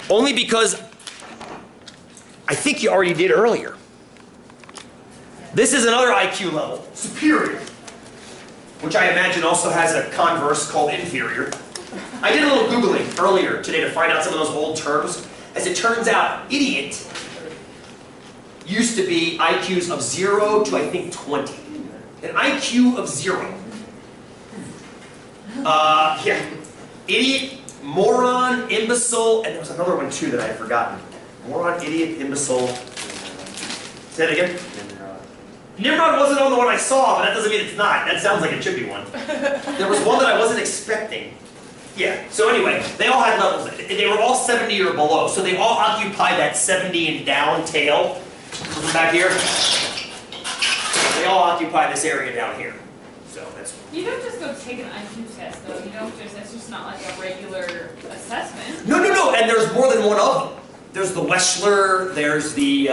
Only because I think you already did earlier. This is another IQ level, superior, which I imagine also has a converse called inferior. I did a little Googling earlier today to find out some of those old terms. As it turns out, idiot used to be IQs of 0 to, I think, 20. An IQ of 0. Yeah. Idiot, moron, imbecile, and there was another one too that I had forgotten. Moron, idiot, imbecile. Say that again? Nimrod wasn't on the one I saw, but that doesn't mean it's not. That sounds like it should be one. There was one that I wasn't expecting. Yeah, so anyway, they all had levels. They were all 70 or below, so they all occupied that 70 and down tail. Back here. They all occupy this area down here. So that's... You don't just go take an IQ test, though. You don't just, that's just not like a regular assessment. No, and there's more than one of them. There's the Wechsler, there's the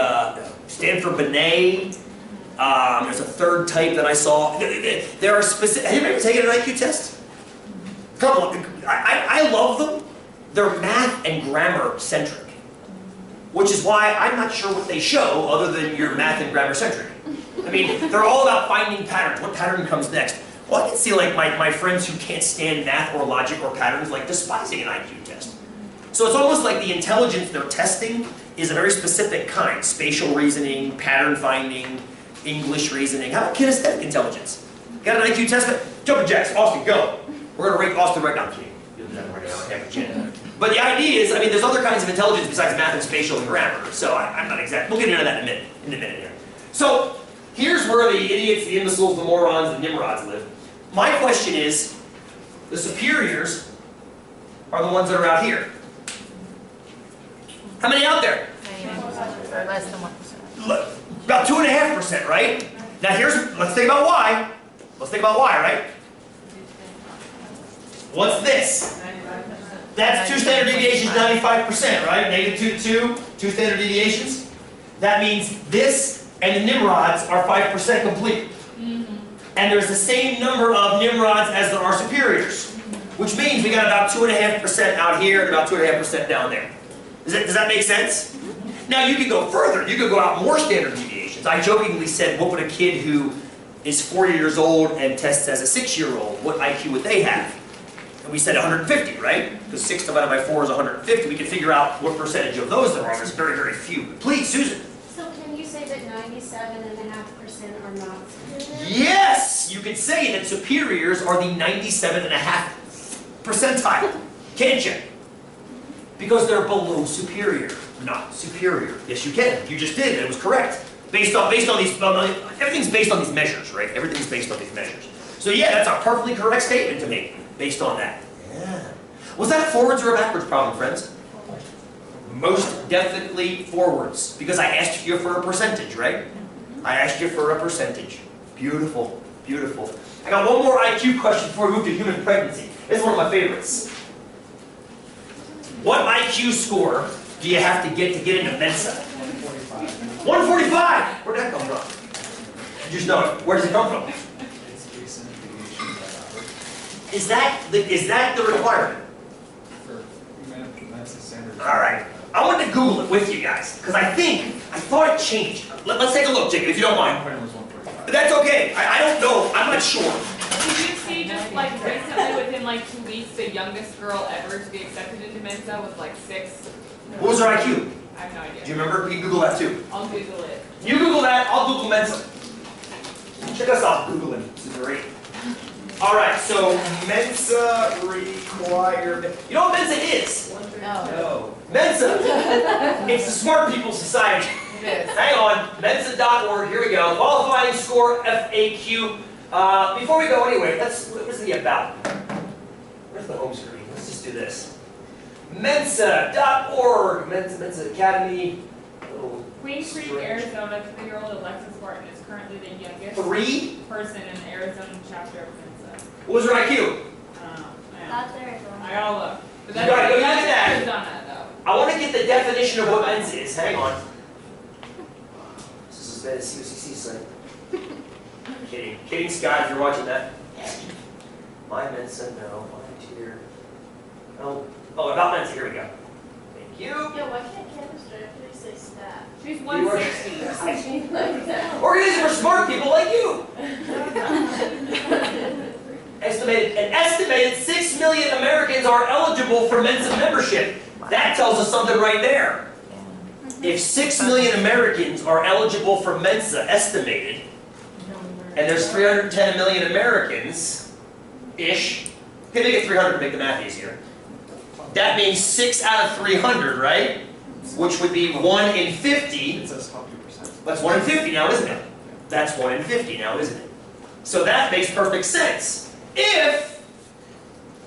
Stanford Binet, there's a third type that I saw. There are specific... Have you ever taken an IQ test? Couple of, I love them. They're math and grammar centric, which is why I'm not sure what they show other than you're math and grammar centric. I mean, they're all about finding patterns. What pattern comes next? Well, I can see like my friends who can't stand math or logic or patterns like despising an IQ test. So it's almost like the intelligence they're testing is a very specific kind. Spatial reasoning, pattern finding, English reasoning. How about kinesthetic intelligence? Got an IQ test? Jumping jacks, Austin, go. We're going to rate Austin right now. But the idea is, I mean, there's other kinds of intelligence besides math and spatial and grammar. So I'm not exact. We'll get into that in a minute here. So here's where the idiots, the imbeciles, the morons, the nimrods live. My question is, the superiors are the ones that are out here. How many out there? Less than 1%. About 2.5%, right? Now let's think about why. Let's think about why, right? What's this? 95%. That's 2 standard deviations, 95%, right? -2 to 2, 2 standard deviations. That means this and the Nimrods are 5% complete. And there's the same number of Nimrods as there are superiors. Which means we got about 2.5% out here and about 2.5% down there. Does that make sense? Now you could go further. You could go out more standard deviations. I jokingly said, what would a kid who is 40 years old and tests as a 6-year-old, what IQ would they have? And we said 150, right? Because 6 divided by 4 is 150. We can figure out what percentage of those there are. There's very, very few. Please, Susan. So can you say that 97.5% are not superior? Yes! You could say that superiors are the 97.5 percentile. Can't you? Because they're below superior, not superior. Yes, you can. You just did. It was correct. Based on these, everything's based on these measures, right? Everything's based on these measures. So yeah, that's a perfectly correct statement to make, based on that. Yeah. Was that a forwards or a backwards problem, friends? Most definitely forwards, because I asked you for a percentage, right? I asked you for a percentage. Beautiful, beautiful. I got one more IQ question before we move to human pregnancy. This is one of my favorites. What IQ score do you have to get into Mensa? 145! Where'd that come from? You just know it. Where does it come from? Is that the requirement? Alright. I wanted to Google it with you guys, because I thought it changed. Let's take a look, Jacob, if you don't mind. That's okay. I don't know. I'm not sure. Did you see just like recently, within like 2 weeks, the youngest girl ever to be accepted into Mensa was like 6? What was her IQ? I have no idea. Do you remember? You can Google that too. I'll Google it. You Google that, I'll Google Mensa. Check us out Googling. This is great. Alright, so Mensa requirement. You know what Mensa is? No. Mensa! It's the Smart People Society. It is. Hang on, Mensa.org, here we go. Qualifying score FAQ. Before we go anyway, what's the about? Where's the home screen? Let's just do this. Mensa.org, Mensa Academy. Queen Creek, Arizona, 3-year-old Alexis Barton is currently the youngest 3? person in the Arizona chapter of Mensa. What was her IQ? I don't know. That's Arizona. I gotta look. But You gotta go look at that. Arizona, though. I want to get the definition of what Mensa is. Hang on. This is as bad as COCC site. Kidding. Kidding, Scott, if you're watching that. My Mensa, no. Volunteer. Oh, about Mensa, here we go. you. Yeah, why can't chemistry actually say stat? She's 160. Something like that. Organisms are smart people like you. An estimated 6 million Americans are eligible for Mensa membership. That tells us something right there. If 6 million Americans are eligible for Mensa, estimated, and there's 310 million Americans-ish, okay, make it 300 to make the math easier. That means 6 out of 300, right? Which would be 1 in 50. It says top 2%. That's 1 in 50 now, isn't it? That's 1 in 50 now, isn't it? So that makes perfect sense. If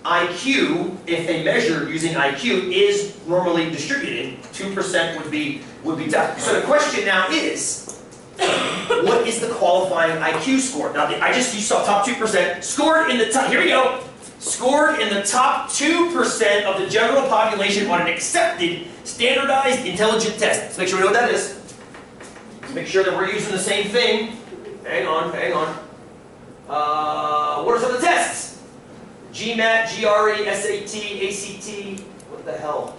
IQ, if a measure using IQ is normally distributed, 2% would be done. So the question now is, what is the qualifying IQ score? Now, you saw top 2%, scored in the top, here we go, scored in the top 2% of the general population on an accepted, standardized, intelligent test. Let's make sure we know what that is. Let's make sure that we're using the same thing. Hang on. What are some of the tests? GMAT, GRE, SAT, ACT, what the hell?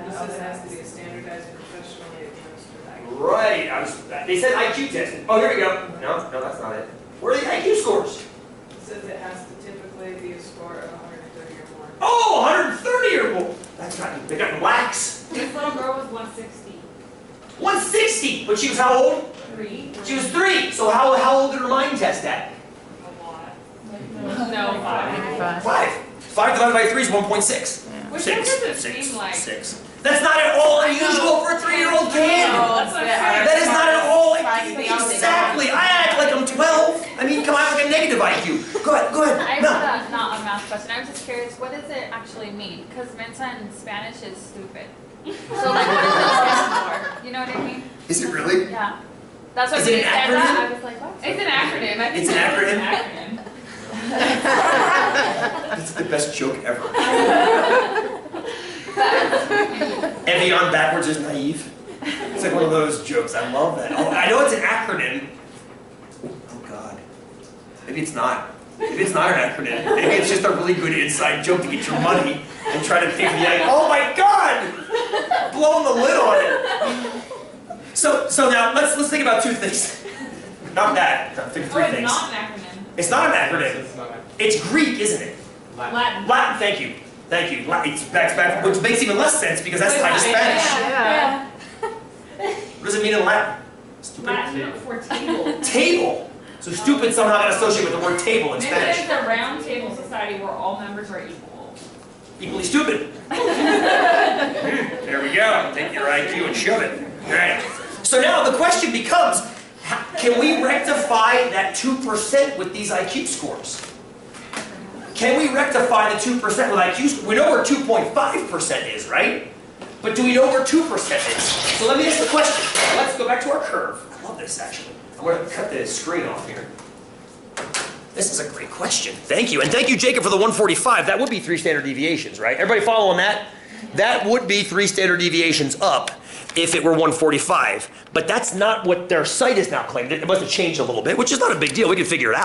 This has to be a standardized professionally administered. Right, they said IQ testing. Oh, here we go. No, that's not it. Where are the IQ scores? It says it has to typically be a score of 130 or more. Oh, 130 or more. They got lax. This little girl was 160. 160, but she was how old? 3. She was 3. So how old did her mind test at? A lot. No, 5. 5. 5 divided by 3 is 1.6. Which doesn't seem like. 6. That's not at all unusual for a 3-year-old kid. That's what I'm saying. That is not at all Exactly. exactly. I act like I'm 12. I mean, come on, like a negative IQ. Go ahead. I No. have not a math question. I was just curious, what does it actually mean? Because Mensa in Spanish is stupid. So like, what does it stand for? You know what I mean? Is it really? Yeah. That's what Is it we an said acronym? that. I was like, what? It's an acronym. I think It's an acronym? acronym. That's the best joke ever. Evian backwards is naive. It's like one of those jokes. I love that. Oh, I know it's an acronym. Oh God. Maybe it's not. Maybe it's not an acronym. Maybe it's just a really good inside joke to get your money and try to pay for the item. Oh my God! Blowing the lid on it. So now let's think about 2 things. Not that. Think of 3 Oh, it's things. not an acronym. It's not an acronym. It's not It's Greek, isn't it? Latin. Latin. Thank you. It's back, which makes even less sense because that's tied to Spanish. Yeah. What does it mean in Latin? Latin for table. Table. So stupid somehow got associated with the word table in Maybe Spanish. it's a round table society where all members are equal. Equally stupid. There we go. Take your IQ and shove it. All right. So now the question becomes, can we rectify that 2% with these IQ scores? Can we rectify the 2% with IQ scores? We know where 2.5% is, right? But do we know where 2% is? So let me ask the question. Let's go back to our curve. I love this, actually. I'm going to cut the screen off here. This is a great question. Thank you. And thank you, Jacob, for the 145. That would be 3 standard deviations, right? Everybody following that? That would be 3 standard deviations up if it were 145. But that's not what their site is now claiming. It must have changed a little bit, which is not a big deal. We can figure it out.